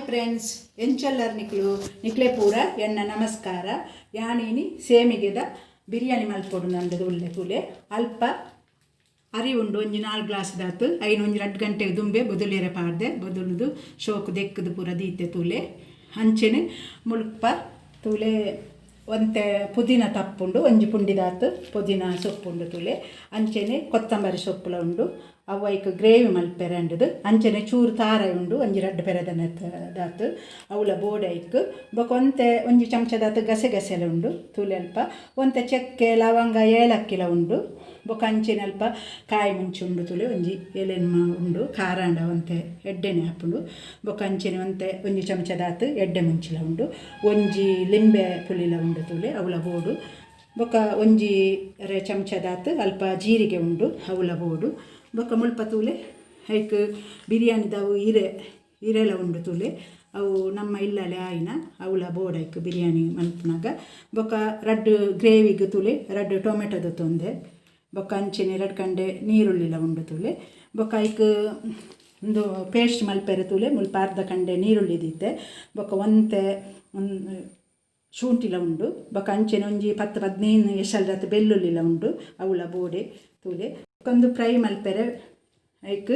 Friends ಎಂಚಲ್ಲರ್ ನಿಕ್ಲೆ ಪೂರ ಎನ್ನ ನಮಸ್ಕಾರ ಯಾನೇನಿ ಸೇಮಿಗೆದ ಬಿರಿಯಾನಿ ಮಲ್ಪೊಡು ನಂದದು ಉಳ್ಳೆ ತೂಲೆ ಅಲ್ಪ ಅರಿ ಉಂಡು ಒಂಜಿ 4 ಗ್ಲಾಸ್ ದಾತು ಐನು ಒಂಜಿ 2 ಗಂಟೆಗೆ ದುಂಬೆ ಬೊದುಲೇರೆ ಪಾಡ್ದೆ ಬೊದುಲುದು ಶೋಕು ದೆಕ್ಕದು ಪೂರ ದೀತೆ ತೂಲೆ ಅಂಚೆನೆ ಮುಳುಪ ತೂಲೆ ಒಂತೆ ಪುದೀನ ತಪ್ಪುಂಡು ಒಂಜಿ ಪುಂಡಿದಾತು ಪುದೀನ ಸೊಪ್ಪುಂಡು ತೂಲೆ ಅಂಚೆನೆ ಕೊತ್ತಂಬರಿ ಸೊಪ್ಪುಲ ಉಂಡು ಅವೈಕ್ ಗ್ರೇವಿ ಮಲ್ಪೆರೆ ಅಂಡದು ಅಂಚನೆ ಚೂರು ತಾರಾಯಿ ಉಂಡು ಒಂಜಿ 2 ಪೆರದನ ದಾತು ಅವಳ ಬೋಡೈಕ್ ಬೊಕೊಂತೆ ಒಂಜಿ ಚಮಚದಾತು ಗಸೆಗಸೆಲೆ ಉಂಡು ತೂಲೆ ಅಲ್ಪ ಒಂತೆ ಚೆಕ್ಕೆ ಲವಂಗ ಏಲಕ್ಕಿಲ ಉಂಡು ಬೊಕ ಅಂಚಿನ ಅಲ್ಪ ಕಾಯಿ ಮುಂಚು ಉಂಡು ತುಲೆ ಒಂಜಿ ಎಲೆನ್ಮ ಉಂಡು ಖಾರಾಂಡ ಒಂತೆ ಎಡ್ಡೆನೆ ಹಾಪುಂಡು ಬೊಕ ಅಂಚಿನ ಒಂತೆ ಒಂಜಿ ಚಮಚದಾತು ಎಡ್ಡೆ ಮುಂಚಿಲ ಉಂಡು ಒಂಜಿ ಲಿಂಬೆ ಪುಲಿಲ ಉಂಡು ತುಲೆ ಅವಳ ಬೋಡು ಬೊಕ ಒಂಜಿ ಚಮಚದಾತು ಅಲ್ಪ ಜೀರಿಗೆ ಉಂಡು ಅವಳ ಬೋಡು ಬೊಕ ಮುಲ್ಪ ತೂಲೆ ಐಕ್ ಬಿರಿಯಾನಿದವು ಹಿರೆಲ ಉಂಡು ತೂಲೆ ಅವು ನಮ್ಮ ಇಲ್ಲಲೆ ಆಯಿನ ಅವಳ ಬೋಡೈಕ್ ಬಿರಿಯಾನಿ ಮಲ್ಪನಾಗ ಬೊಕ 2 ಗ್ರೇವಿಗೆ ತೂಲೆ 2 ಟೊಮೆಟೊದ ತೊಂದೆ ಬೊಕ ಅಂಚಿನ 2 ಕಂಡೆ ನೀರುಳ್ಳಿಲ ಉಂಡು ತೂಲೆ ಬೊಕ ಐಕ್ ಒಂದು ಪೇಸ್ಟ್ ಮಲ್ಪೆರೆ ತೂಲೆ ಮುಲ್ಪ ಅರ್ಧ ಕಂಡೆ ನೀರುಳ್ಳಿ ದೀತೆ ಬೊಕ ಒಂತೆ ಶುಂಠಿಲ ಉಂಡು ಬೊಕ ಅಂಚಿನ ಒಂಜಿ 10-15 ಎಸಲ್ದತ್ತು ಬೆಳ್ಳುಳ್ಳಿಲ ಉಂಡು ಅವಳ ಬೋಡೆ ತೂಲೆ ಒಂದು ಫ್ರೈ ಮಲ್ಪೆರೆ ಐಕ್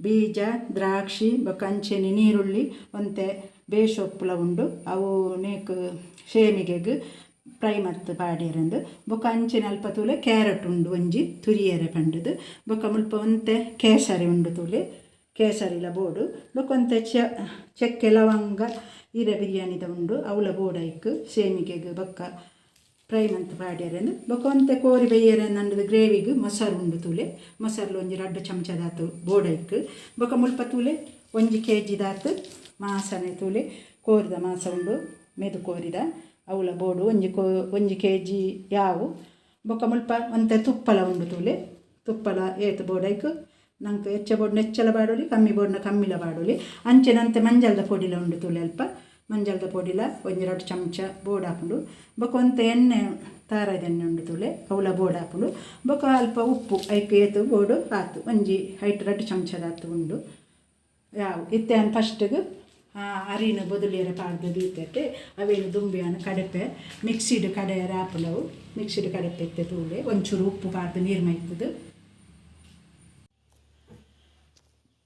ಬೀಜ ದ್ರಾಕ್ಷಿ ಬೊಕ ಅಂಚೆನೆ ನೀರುಳ್ಳಿ ಒಂತೆ ಬೇಸೊಪ್ಪುಲ ಉಂಡು ಅವು ನೇಕ್ ಶೇಮಿಗೆಗ್ ಫ್ರೈ ಮತ್ತು ಪಾಡ್ಯರಂದು ಬೊಕ ಅಂಚಿನ ಅಲ್ಪ ತೂಲೆ ಕ್ಯಾರೆಟ್ ಉಂಡು ಒಂಜಿ ತುರಿಯರೆ ಪಂಡದು ಬೊಕ ಮುಲ್ಪ ಒಂತೆ ಕೇಸರಿ ಉಂಡು ತೂಲೆ ಕೇಸರಿಲ ಬೋಡು ಬೊಕ ಒಂತೆ ಚೆಕ್ಕೆ ಲವಂಗ ಹಿರೆ ಬಿರಿಯಾನಿದ ಉಂಡು ಅವಳ ಬೋಡೈಕ್ ಸೇಮಿಗೆಗ್ ಬೊಕ್ಕ ಫ್ರೈ ಮಂತ್ ಪಾಡ್ಯರೆಂದು ಬೊಕ ಒಂತೆ ಕೋರಿ ಬೇಯರೆ ನಂದು ಗ್ರೇವಿಗೆ ಮೊಸರು ಉಂಡು ತೂಲೆ ಮೊಸರ್ಲು ಒಂಜಿ 2 ಚಮಚದಾತು ಬೋಡೈಕ್ ಬೊಕ ಮುಲ್ಪ ತೂಲೆ 1 kg ದಾತು ಮಾಸನೆ ತೂಲೆ ಕೋರಿದ ಮಾಸ ಉಂಡು ಮೆದು ಕೋರಿದ ಅವಳ ಬೋಡು ಒಂಜಿ kg ಯಾವು ಬೊಕ ಮುಲ್ಪ ಒಂತೆ ತುಪ್ಪಲ ಉಂಡು ತೂಲೆ ತುಪ್ಪಲ ಏತು ಬೋಡೈಕ್ ನಂಗೆ ಹೆಚ್ಚ ಬೋಡ್ ನೆಚ್ಚಲ ಬಾಡೋಲಿ ಕಮ್ಮಿ ಬೋಡ್ನ ಕಮ್ಮಿಲ ಬಾಡೋಲಿ ಅಂಚೆನಂತೆ ಮಂಜಲ್ದ ಪೊಡಿಲ ಉಂಡು ತೂಲೆ ಅಲ್ಪ ಮಂಜಲ್ದ ಪೊಡಿಲ ಒಂಜಿ 2 ಚಮಚ ಬೋಡ್ ಹಾಪುಂಡು ಬೊಕ ಒಂತೆ ಎಣ್ಣೆ ತಾರಾಯ್ದ ಎಣ್ಣೆ ಉಂಡು ತೂಲೆ ಅವಳ ಬೋಡ್ ಹಾಪುಂಡು ಬೊಕ ಅಲ್ಪ ಉಪ್ಪು ಐಕ್ ಏತು ಬೋಡು ಆತು ಒಂಜಿ 2 ಚಮಚದಾತು ಉಂಡು ಯಾವು ಇತ್ತೆ ಫಸ್ಟಿಗೆ ಅರಿನ ಬೊದುಲೇರೆ ಪಾಡ್ದು ದೀತೈತೆ ಅವೇನು ದುಂಬಿಯನ್ನು ಕಡೆಪೆ ಮಿಕ್ಸಿಡ್ ಕಡೆಯರೆ ಹಾಪುಲವು ಮಿಕ್ಸಿಡ್ ಕಡೆಪೆ ಎತ್ತೆ ತೂಲೆ ಒಂಚೂರು ಉಪ್ಪು ಪಾಡ್ದು ನೀರು ಮೈತದು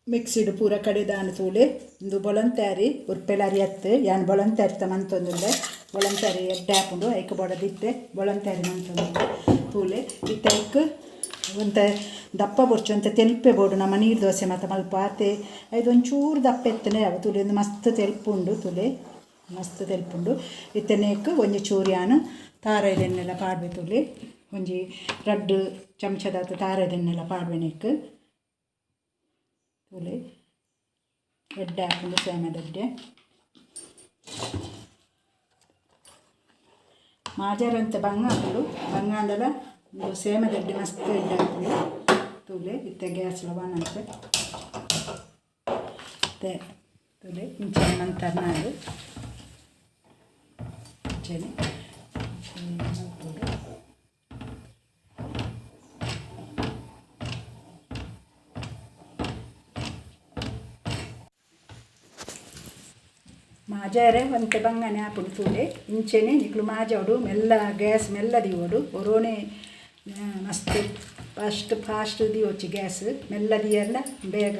ಮಿಕ್ಸಿಡ್ ಪೂರ ಕಡೆದಾನ ತೂಲೆ ಒಂದು ಬೊಲಂತ್ಯಾರಿ ಉರ್ಪೆಲಾರಿ ಎತ್ತು ಯಾನು ಬೊಲಂತ್ಯಾರಿ ಮಂತೊಂದುಂಡೆ ಬೊಲಂತ್ಯಾರಿ ಎಡ್ಡೆ ಹಾಪುಂಡು ಐಕ್ ಬೊಡದಿತ್ತೆ ಬೊಲಂತ್ಯಾರಿ ಮಂತೊಂದುಂಡೆ ತೂಲೆ ಇತ್ತೆ ಐಕ್ ಒಂತೆ ದಪ್ಪ ಬೊರ್ಚು ಒಂತೆ ತೆಲ್ಪೆ ಬೋಡು ನಮ್ಮ ನೀರು ದೋಸೆ ಮತ್ತು ಮಲ್ಪ ಆತೆ ಐದು ಒಂಚೂರು ದಪ್ಪ ಎತ್ತನೆ ಅವು ತುಲೆ ಒಂದು ಮಸ್ತ್ ತೆಲ್ಪುಂಡು ತುಲೆ ಮಸ್ತ್ ತೆಲ್ಪುಂಡು ಇತ್ತನೇಕ್ ಒಂಜಿ ಚೂರಿಯಾನು ತಾರಾಯ್ದೆನ್ನೆಲ್ಲ ಪಾಡ್ವೆ ತುಲೆ ಒಂಜಿ 2 ಚಮಚದಾತು ತಾರಾಯ್ದೆನ್ನೆಲ್ಲ ಪಾಡ್ವೆನೇಕ್ ತುಲೆ ಎಡ್ಡೆ ಹಾಕೊಂಡು ಸೇಮದಡ್ಡೆ ಮಾಜಾರಂತೆ ಬಂಗ ಹಾಕೊಂಡು ಬಂಗಾಂಡಲ ಸೇಮದಡ್ಡೆ ಮಸ್ತ್ ಎಡ್ಡೆ ಹಾಕೊಂಡು ತೂಲೆ ಇತ್ತೆ ಗ್ಯಾಸ್ ಲವನಂತೆ ಮತ್ತೆ ತೂಲೆ ಇಂಚೆ ನಂತರ ನಾನು ಇಂಚೆನೆ ಮಾಜಾರೆ ಒಂತೆ ಬಂಗನೆ ಹಾಪುಂಡು ತೂಲೆ ಇಂಚೆನೆ ನಿಕ್ಲು ಮಾಜಾಡು ಮೆಲ್ಲ ಗ್ಯಾಸ್ ಮೆಲ್ಲ ದಿವೋಡು ಒರೋನೆ ಮಸ್ತ್ ಫಾಸ್ಟ್ ದಿವೊಚ್ಚಿ ಗ್ಯಾಸ್ ಮೆಲ್ಲ ದಿಯಲ್ಲ ಬೇಗ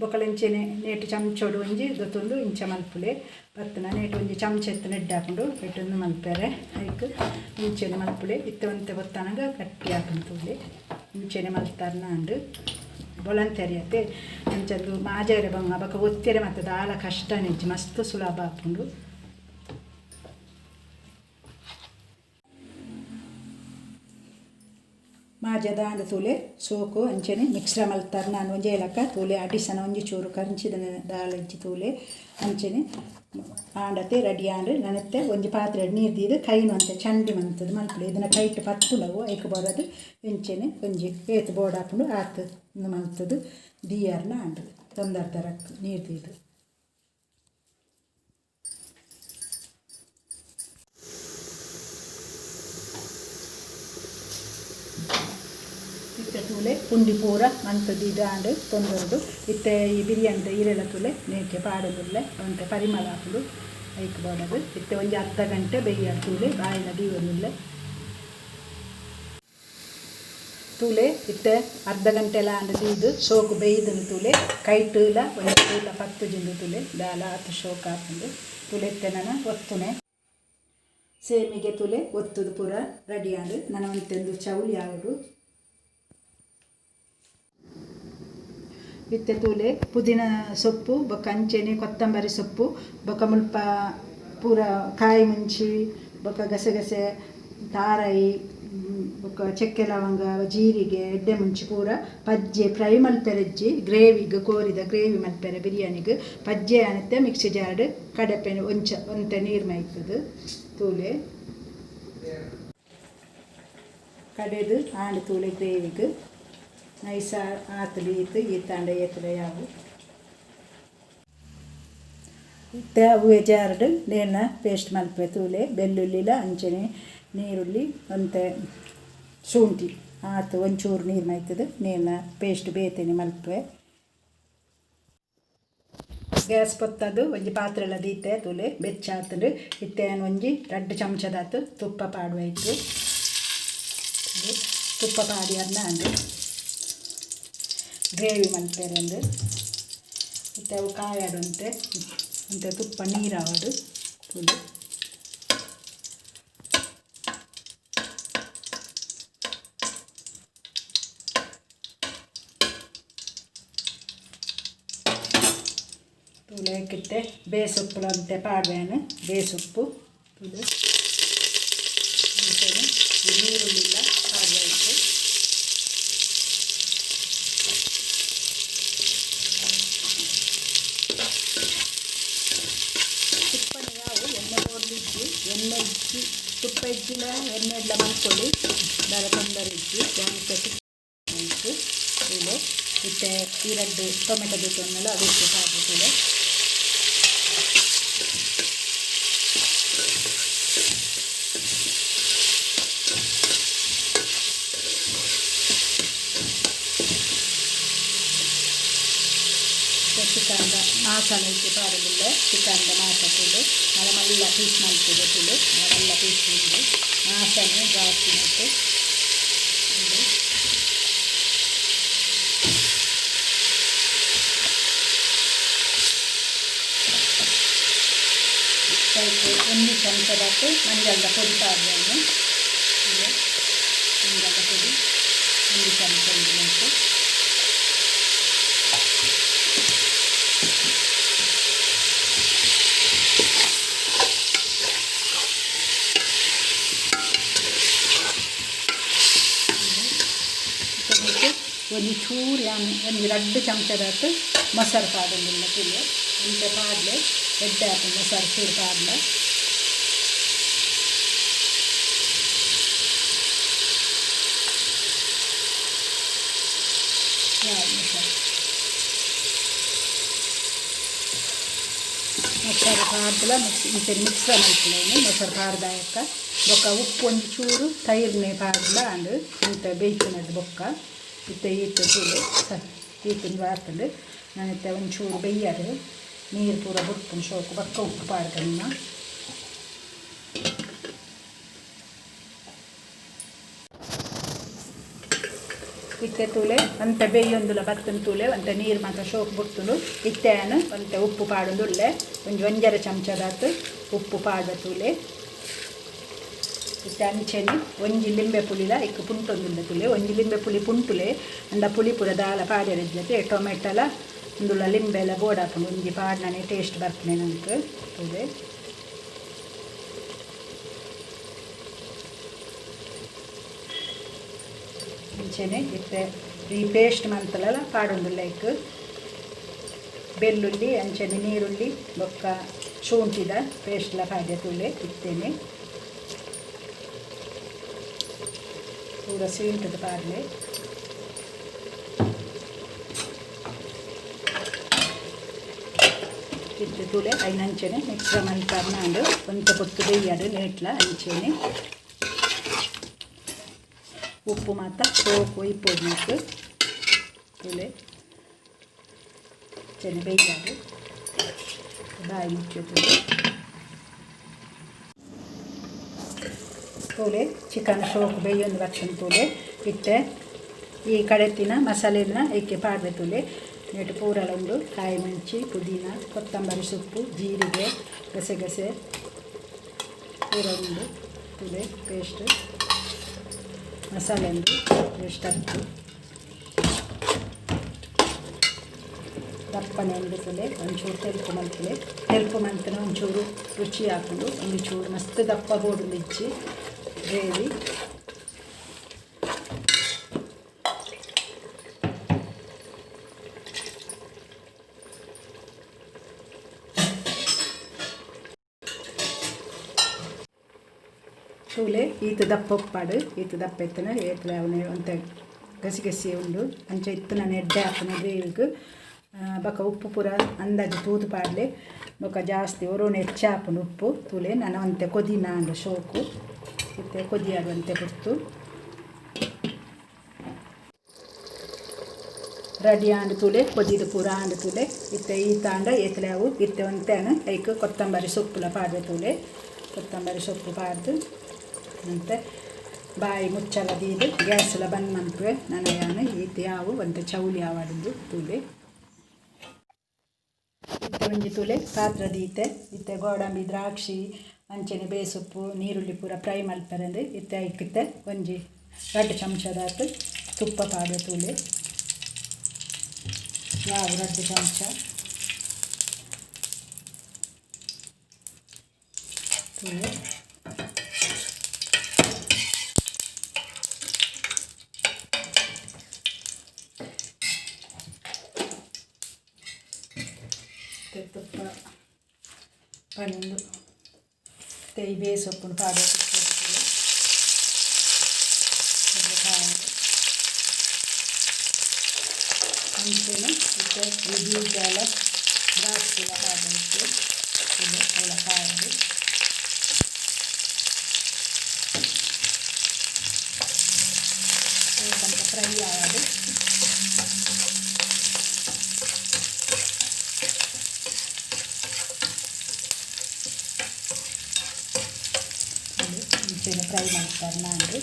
ಬೊಕಲೆಂಚೆನೆ ನೇಟು ಚಮಚೋಡು ಒಂಜಿ ದೊತ್ತೊಂದು ಇಂಚ ಮಲ್ಪುಲೆ ಪತ್ತನ ನೇಟು ಒಂಜಿ ಚಮಚ ಎತ್ತು ನೆಡ್ಡೆ ಹಾಕೊಂಡು ಎಟ್ಟೊಂದು ಮಲ್ಪೆರೆ ಐಕ್ ಇಂಚೆನೆ ಮಲ್ಪುಲೆ ಇತ್ತೆ ಒಂತೆ ಬೊತ್ತಾನಾಗ ಕಟ್ಟಿ ಹಾಕೊಂಡು ತೂಲೆ ಇಂಚೆನೆ ಮಲ್ತಾರ್ನ ಅಂಡು ಬೊಲಂತೆರಿಯತ್ತೆ ಅಂಚಂದು ಮಾಜಾರೆ ಬಂಗ ಬೊಕ ಒತ್ತೆರೆ ಮತ್ತು ದಾಲ ಕಷ್ಟ ನೆಜ್ಜಿ ಮಸ್ತ್ ಸುಲಭ ಹಾಕೊಂಡು ಮಾಜ ದಾಂಡ ತೂಲೆ ಸೋಕು ಅಂಚೆನೆ ಮಿಕ್ಸ್ರ ಮಲ್ತಾರೆ ನಾನು ಒಂಜಿ ಏಲಕ್ಕ ತೂಲೆ ಅಡಿಸನ ಒಂಜಿ ಚೂರು ಕರಂಚಿದ ದಾಲ ಇಜ್ಜಿ ತೂಲೆ ಅಂಚೆನೆ ಆಂಡತೆ ರೆಡಿ ಆಂಡ್ರೆ ನನತ್ತೆ ಒಂಜಿ ಪಾತ್ರೆ ನೀರು ದೀದು ಕೈನು ಅಂತೆ ಚಂಡಿ ಮಂತದ್ದು ಮಲ್ಪುಲೆ ಇದನ್ನು ಕೈಟ್ ಪತ್ತುಲವು ಐಕ್ ಬರೋದು ಎಂಚೆನೆ ಒಂಜಿ ಏತು ಬೋರ್ಡ್ ಹಾಕೊಂಡು ಆತು ಮಲ್ತದು ದಿಯಾರ್ನ ಆಂಡು ತೊಂದರ ತರಕ್ಕೆ ನೀರು ದೀದು ಇತ್ತೆ ತೂಲೆ ಪುಂಡಿ ಪೂರ ಮಂತದ್ದು ಇದಾಂಡು ತೊಂದರದು ಇತ್ತೆ ಈ ಬಿರಿಯಾನಿ ಈರೆಲ್ಲ ತೂಲೆ ನೇಕೆ ಪಾಡೋದಿಲ್ಲ ಒಂತೆ ಪರಿಮಳ ಹಾಕಲು ಐಕ್ ಬೋಡದು ಇತ್ತೆ ಒಂಜಿ ಅರ್ಧ ಗಂಟೆ ಬೇಯ್ಯ ತೂಲೆ ಬಾಯಿನ ದೀವೊಂದಿಲ್ಲ ತೂಲೆ ಇತ್ತೆ ಅರ್ಧ ಗಂಟೆ ಲಾಂಡ್ ದೀದು ಸೋಕು ಬೇಯ್ದನು ತೂಲೆ ಕೈಟುಲ ಒಂದು ತೂಲ 10 ಜಿಂದು ತೂಲೆ ದಾಲ ಹತ್ತು ಶೋಕು ಹಾಕೊಂಡು ತೂಲೆ ಇತ್ತೆ ನಾನು ಒತ್ತುನೆ ಸೇಮಿಗೆ ತೂಲೆ ಒತ್ತುದು ಪೂರ ರೆಡಿ ಆಂಡು ನಾನು ಒಂತೆಂದು ಚೌಳಿ ಆವಡು ಇತ್ತೆ ತೂಲೆ ಪುದೀನ ಸೊಪ್ಪು ಬೊಕ್ಕ ಅಂಚೆನೆ ಕೊತ್ತಂಬರಿ ಸೊಪ್ಪು ಬೊಕ್ಕ ಮುಲ್ಪ ಪೂರ ಕಾಯಿ ಮುಂಚಿ ಬೊಕ್ಕ ಗಸಗಸೆ ತಾರಾಯಿ ಬೊಕ್ಕ ಚಕ್ಕೆ ಲವಂಗ ಜೀರಿಗೆ ಎಡ್ಡೆ ಮುಂಚಿ ಪೂರ ಪಜ್ಜೆ ಫ್ರೈ ಮಲ್ಪೆರೆಜ್ಜಿ ಗ್ರೇವಿಗೆ ಕೋರಿದ ಗ್ರೇವಿ ಮಲ್ಪೆರೆ ಬಿರಿಯಾನಿಗೆ ಪಜ್ಜೆ ಅನ್ನತ್ತೆ ಮಿಕ್ಸಿ ಜಾಡ್ ಕಡಪೆ ಒಂತೆ ನೀರು ಮೈತದು ತೂಲೆ ಕಡೆದು ಆಂಡು ತೂಲೆ ಗ್ರೇವಿಗೆ ನೈಸ ಆತಲಿ ಇತ್ತು ಈತಾಂಡ ಏತಲ ಯಾವು ಇತ್ತೆ ಅವು ಜಾರ್ಡು ನೇನ ಪೇಸ್ಟ್ ಮಲ್ಪೆ ತೂಲೆ ಬೆಳ್ಳುಳ್ಳಿಲ ಅಂಚನೆ ನೀರುಳ್ಳಿ ಒಂತೆ ಶುಂಠಿ ಆತು ಒಂಚೂರು ನೀರು ಮೈತದು ನೇನ ಪೇಸ್ಟ್ ಬೇತೇನೆ ಮಲ್ಪೆ ಗ್ಯಾಸ್ ಪೊತ್ತದು ಒಂಜಿ ಪಾತ್ರೆಲ ದೀತೆ ತೂಲೆ ಬೆಚ್ಚಾತುಂಡು ಇತ್ತೇನು ಒಂಜಿ 2 ಚಮಚದಾತು ತುಪ್ಪ ಪಾಡುವ ಇತ್ತು ತುಪ್ಪ ಪಾಡಿ ಅಂದು ಗ್ರೇವಿ ಮಲ್ಪೆರಂದು ಇತ್ತೆ ಅವು ಕಾಯಾಡುಂತೆ ಅಂತೆ ತುಪ್ಪ ನೀರಾವಡು ತೂಲೆ ತೂಲೆ ಕಿತ್ತೆ ಬೇಸೊಪ್ಪು ಅಂತೆ ಪಾಡ್ವೇನು ಬೇಸೊಪ್ಪು ತೂಲೆ ನೀರುಳ್ಳಿಲ್ಲ ಪಾಡ್ವಾಯ್ತು ತುಪ್ಪನ ಯಾವು ಎಣ್ಣೆ ಓಡ್ಲಿದ್ದು ಎಣ್ಣೆ ಇಜ್ಜಿ ತುಪ್ಪ ಇಜ್ಜಿಲ್ಲ ಎಣ್ಣೆ ಎಲ್ಲ ಮಾಡ್ಕೊಳ್ಳಿ ದರ ತೊಂದರೆ ಇಜ್ಜಿ ಜಾಸ್ತಿ ಆಯಿತು ತೂಲೆ ಇತ್ತೆ ಈ 2 ಟೊಮೆಟೊ ಬೇಕನ್ನಲ್ಲ ಅದಕ್ಕೆ ಪಾಡು ತೂಲೆ ಚಿಕನ್ದ ಮಸಾಲ ಇಟ್ಟು ಪಾಡಲಿಲ್ಲ ಚಿಕನ್ದ ಮಾಸತ್ತುಂಡು ಮಳೆ ಮಲ್ಲ ಪೀಸ್ ಮಲ್ತಿದೆ ತುಳು ಮಲ್ಲ ಪೀಸ್ ಉಂಡು ಮಾಸನೆ ಜಾಸ್ತಿ ಮತ್ತು ಸ್ವಲ್ಪ 1 ಚಮಚದಷ್ಟು ಮಂಜಲ್ದ ಪೊಡಿ ಪಾಡ್ವನ್ನು ಮಂಜಲ್ದ ಪೊಡಿ 1 ಚಮಚ ಉಂಟು ಒಂದು ಚೂರು ಒಂದು 2 ಚಮಚದಷ್ಟು ಮೊಸರು ಪಾಡಲಿಲ್ಲ ತುಳು ಇಂಥ ಪಾಡಲೆ ಎಡ್ಡೆ ಹಾಕಿ ಮೊಸರು ಚೂರು ಪಾಡಲ ಮೊಸರು ಪಾಡ್ದಲ ಮಿಕ್ಸ್ ಮಾಡ್ಕೊಳ್ಳೇನು ಮೊಸರು ಪಾಡ್ದಾಯಕ್ಕ ಬೊಕ್ಕ ಉಪ್ಪು ಒಂದು ಚೂರು ತೈರ್ನೆ ಪಾಡ್ಲ ಅಂಡು ಇಂಥ ಬೇಯ್ತಿನದು ಬೊಕ್ಕ ಇತ್ತೆ ಈತು ಚೂರು ಈತಿನ ಹಾಕೊಂಡು ನಾನು ಇತ್ತೆ ಒಂಚೂರು ಬೇಯ್ಯರು ನೀರು ಪೂರ ಬುಡ್ಕೊಂಡು ಶೋಕು ಬಕ್ಕ ಉಪ್ಪು ಪಾಡ್ಕನ್ನ ಇತ್ತೆ ತೂಲೆ ಅಂತೆ ಬೇಯೊಂದುಲ ಬತ್ತನ ತೂಲೆ ಅಂತೆ ನೀರು ಮಾತ್ರ ಶೋಕು ಬುಡ್ತುಂಡು ಇತ್ತೆನು ಅಂತೆ ಉಪ್ಪು ಪಾಡೊಂದುಲ್ಲೆ ಒಂದು 1 ಚಮಚದಾತು ಉಪ್ಪು ಪಾಡ ತೂಲೆ ಇತ್ತೆ ಅಂಚೆನೆ ಒಂಜಿ ಲಿಂಬೆ ಪುಳಿಲ ಇಕ್ಕು ಪುಂಟೊಂದುಲ್ಲೆ ತೂಲೆ ಒಂಜಿ ಲಿಂಬೆ ಪುಳಿ ಪುಂಟುಲೆ ಅಂಡ ಪುಳಿ ಪೂರ ದಾಲ ಪಾಡ್ಯರಿದ್ಲತೆ ಟೊಮೆಟೊಲ ಒಂದುಲ ಲಿಂಬೆಲ ಬೋಡಾಪುಂಡು ಒಂಜಿ ಪಾಡ್ನನೆ ಟೇಸ್ಟ್ ಬರ್ತನೆ ನಂಗೆ ತೂಲೆ ಅಂಚೆನೆ ಇತ್ತೆ ಈ ಪೇಸ್ಟ್ ಮಂತಲಲ್ಲ ಪಾಡೊಂದುಲ್ಲೆ ಇಕ್ಕು ಬೆಳ್ಳುಳ್ಳಿ ಅಂಚನೆ ನೀರುಳ್ಳಿ ಬೊಕ್ಕ ಶುಂಠಿದ ಪೇಸ್ಟ್ಲ ಪಾಡ್ಯ ತೂಲೆ ಇತ್ತೇನೆ ಪೂರ ಸೀಂಟದ ಪಾಡ್ಲೆ ಇತ್ತು ತೂಲೆ ಐನ ಅಂಚನೆ ಮಿಕ್ಸ್ ಮಲ್ಪರ್ನಾಂಡು ಒಂತೆ ಪೊತ್ತು ಬೇಯ್ಯಡು ನೇಟ್ಲ ಅಂಚೆನೆ ಉಪ್ಪು ಮಾತ್ರ ಸೋಕು ಇಪ್ಪೋದು ಮತ್ತು ತುಲೆ ಚೆನ್ನ ಬೇಯ್ದು ಬಾಯಿ ಮುಚ್ಚುತ್ತದೆ ತೂಲೆ ಚಿಕನ್ ಸೋಕು ಬೇಯೊಂದು ಬರ್ತದೆ ತೂಲೆ ಇತ್ತೆ ಈ ಕಡೆತ್ತಿನ ಮಸಾಲೆನ ಏಕೆ ಪಾಡ್ರೆ ತೂಲೆ ನೆಟ್ಟು ಪೂರಲ ಉಂಡು ಕಾಯಿ ಮೆಣಸಿ ಪುದೀನ ಕೊತ್ತಂಬರಿ ಸೊಪ್ಪು ಜೀರಿಗೆ ಗಸಗಸೆ ಪೂರ ಉಂಡು ತೂಲೆ ಪೇಸ್ಟ್ ಮಸಾಲೆ ಉಂಡು ಪೇಸ್ಟ್ ಹಾಕಿ ದಪ್ಪನೆ ಉಂಡು ತೂಲೆ ಒಂಚೂರು ತೆಲ್ಪು ಮಂತನ ಒಂಚೂರು ರುಚಿ ಹಾಕೊಂಡು ಒಂದು ಚೂರು ಮಸ್ತ್ ದಪ್ಪ ಬೋಡು ಇಚ್ಚಿ ಗ್ರೇವಿ ತೂಲೆ ಈತ ದಪ್ಪ ಉಪ್ಪಾಡು ಈತ ದಪ್ಪ ಎತ್ತನ ಏತಲ ಅವನೇ ಅಂತ ಗಸಿ ಉಂಡು ಅಂಚ ಇತ್ತನ ಎಡ್ಡೆ ಹಾಕನ ಗ್ರೇವಿಗೆ ಬೊಕ ಉಪ್ಪು ಪೂರ ಅಂದಾಜು ತೂದು ಪಾಡಲೆ ಬೊಕ ಜಾಸ್ತಿ ಒರೋಣ ಹೆಚ್ಚು ಹಾಪುಂಡು ಉಪ್ಪು ತೂಲೆ ನಾನು ಅಂತೆ ಕೊದಿನ ಅಂದ ಶೋಕು ಇತ್ತೆ ಕೊದಿಯಾಡುವಂತೆ ಕೊಡ್ತು ರೆಡಿ ಆಂಡು ತೂಲೆ ಕೊದಿದು ಪೂರ ಆಂಡು ತೂಲೆ ಇತ್ತೆ ಈ ತಾಂಡ ಏತಲೆ ಅವು ಇತ್ತೆ ಒಂತೇನು ಐಕ್ ಕೊತ್ತಂಬರಿ ಸೊಪ್ಪುಲ ಪಾಡ್ರೆ ತೂಲೆ ಕೊತ್ತಂಬರಿ ಸೊಪ್ಪು ಪಾಡ್ದು ಮತ್ತು ಬಾಯಿ ಮುಚ್ಚಲ ದೀದು ಗ್ಯಾಸ್ಲ ಬಂದ್ ಮನ್ಪುವೆ ನನಗಾನು ಈತ ಯಾವು ಒಂದು ಚೌಲಿ ಆವಾಡಿದ್ದು ತೂಲೆ ಇತ್ತೆ ಒಂಜಿ ತೂಲೆ ಪಾತ್ರ ದೀತೆ ಇತ್ತೆ ಗೋಡಂಬಿ ದ್ರಾಕ್ಷಿ ಅಂಚನೆ ಬೇಸೊಪ್ಪು ನೀರುಳ್ಳಿ ಪೂರ ಫ್ರೈ ಮಲ್ಪರಂದು ಇತ್ತೆ ಐಕಿತ್ತೆ ಒಂಜಿ 2 ಚಮಚದಾತು ತುಪ್ಪ ಪಾಡ್ರೆ ತೂಲೆ ಯಾವ 2 ಚಮಚ ತೂಲೆ ತುಪ್ಪ ಪನ್ನೊಂದು ತೈ ಬೇಸೊಪ್ಪು ಪಾಡ್ರೆ ಅಂಚೆನು ಇತ್ತೆ ಬೀಜಲ ದ್ರಾಕ್ಷಿಲ ಪಾಡ್ರೆ ಎಲ್ಲ ಕಾಯ್ದು ಸ್ವಲ್ಪ ಫ್ರೈ ಆಗೋದು ಮುಂಚೆನೆ ಫ್ರೈ ಮಾಡ್ತಾರೆ ನಾನು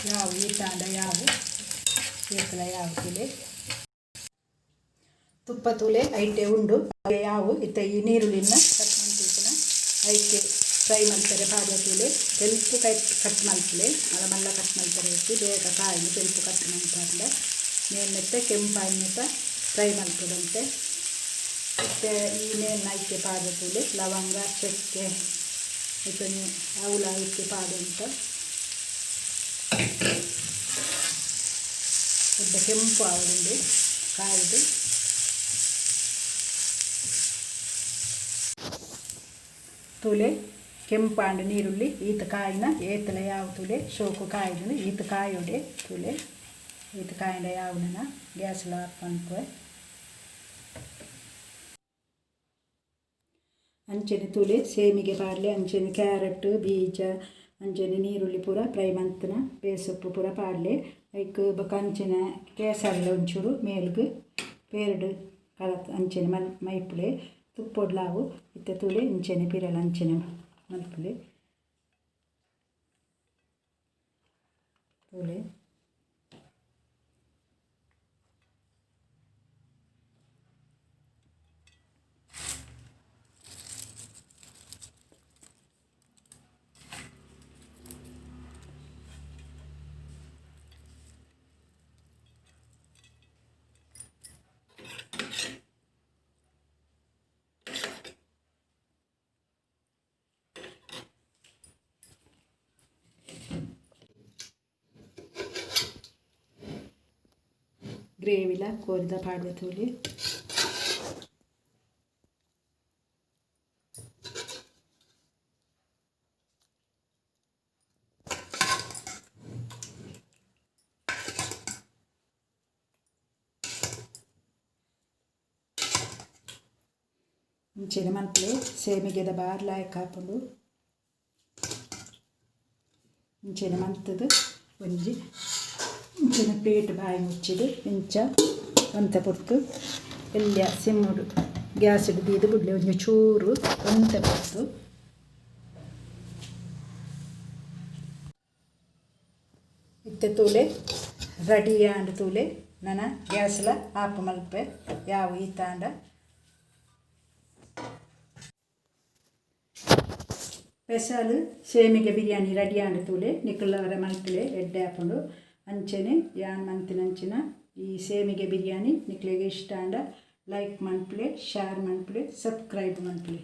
ಯಾವು ಈ ತಾಂಡ ಯಾವು ಏಕಲ ಯಾವ ತೂಲೆ ತುಪ್ಪ ತೂಲೆ ಐಟೆ ಉಂಡು ಯಾವು ಇತ್ತ ಈ ನೀರುಳ್ಳಿನ ಕಟ್ ಮಾಡ್ತಿರ್ತಾನೆ ಐಕೆ ಫ್ರೈ ಮಾಡ್ತಾರೆ ಪಾಡ್ರೆ ತೂಲೆ ತೆಲ್ಪು ಕಟ್ ಮಲ್ಪಲೆ ಮಲ್ಲ ಕಟ್ ಮಾಡ್ತಾರೆ ಇಟ್ಟು ಬೇಗ ಕಾಯಿ ತೆಲ್ಪು ಕಟ್ ಮಾಡ್ತಾರೆ ಮೇಲ್ಮೆತ್ತೆ ಕೆಂಪಾಯಿ ಮೇತ ಫ್ರೈ ಮಾಡ್ತದಂತೆ ಮತ್ತು ಈ ಮೇಲಿನ ಐಕೆ ಪಾಡ್ರೆ ತೂಲೆ ಲವಂಗ ಚಕ್ಕೆ ಇದನ್ನು ಅವಲ ಐಕೆ ಪಾಡು ಅಂತ ದೊಡ್ಡ ಕೆಂಪು ಆವಡುಂಡು ಕಾಯ್ದು ತೂಲೆ ಕೆಂಪಾಂಡು ನೀರುಳ್ಳಿ ಈತ ಕಾಯಿನ ಏತಲ ಯಾವ ತೂಲೆ ಶೋಕು ಕಾಯ್ದು ಈತ ಕಾಯೋಡೆ ತೂಲೆ ಈತ ಕಾಯಿನ ಯಾವನ ಗ್ಯಾಸ್ಲ ಹಾಕಂಪೆ ಅಂಚನೆ ತೂಲೆ ಸೇಮಿಗೆ ಪಾಡಲೆ ಅಂಚನೆ ಕ್ಯಾರೆಟ್ ಬೀಜ ಅಂಚನೆ ನೀರುಳ್ಳಿ ಪೂರ ಫ್ರೈ ಮಂತನ ಬೇಸೊಪ್ಪು ಪೂರ ಪಾಡಲೆ ಐಕ್ ಬೊಕ ಅಂಚನೆ ಕೇಸರಿಲ ಒಂಚೂರು ಮೇಲ್ಗೆ ಪೇರ್ಡು ಕಲತ್ ಅಂಚನೆ ಮೈಪುಲೆ ತುಪ್ಪೊಡ್ಲಾವು ಇತ್ತೆ ತೂಲೆ ಇಂಚನೆ ಪಿರಲ ಅಂಚನೆ ಮಲ್ಪುಲೆ ತೂಲೆ ಗ್ರೇವಿಲ ಕೋರಿದ ಪಾಡ್ರೆ ತೂಲೆ ಇಂಚೆನೆ ಮಲ್ಪಲೆ ಸೇಮಿಗೆದ ಬಾರ್ಲ ಹಾಕೊಂಡು ಇಂಚೆನ ಮಂತದ್ದು ಒಂಜಿ ಇಂಚಿನ ಪ್ಲೇಟ್ ಬಾಯಿ ಮುಚ್ಚಿಡು ಇಂಚ ಒಂತ ಪೊರ್ತು ಎಲ್ಲ ಸಿಮ್ಮುಡು ಗ್ಯಾಸ್ ಹಿಡಿದು ಬಿಡಲಿ ಒಂಜಿ ಚೂರು ಒಂತ ಪೊರ್ತು ಇತ್ತೆ ತೂಲೆ ರೆಡಿ ಆಂಡ್ ತೂಲೆ ನನ್ನ ಗ್ಯಾಸ್ಲ ಆಫ್ ಮಲ್ಪೆ ಯಾವ ಈ ತಾಂಡ ಸ್ಪೆಷಲ್ ಸೇಮಿಗೆ ಬಿರಿಯಾನಿ ರೆಡಿ ಆಂಡ್ ತೂಲೆ ನಿಕ್ಕುಳ್ಳವರ ಮಲ್ಪಲೆ ಎಡ್ಡೆ ಹಾಕೊಂಡು ಅಂಚೆನೆ ಯಾನ್ ಮಂತಿನಂಚಿನ ಈ ಸೇಮಿಗೆ ಬಿರಿಯಾನಿ ನಿಕ್ಲೆಗೆ ಇಷ್ಟ ಅಂಡ ಲೈಕ್ ಮನ್ಪಲೆ ಶೇರ್ ಮನ್ಪಲೆ ಸಬ್ಸ್ಕ್ರೈಬ್ ಮನ್ಪಲೆ.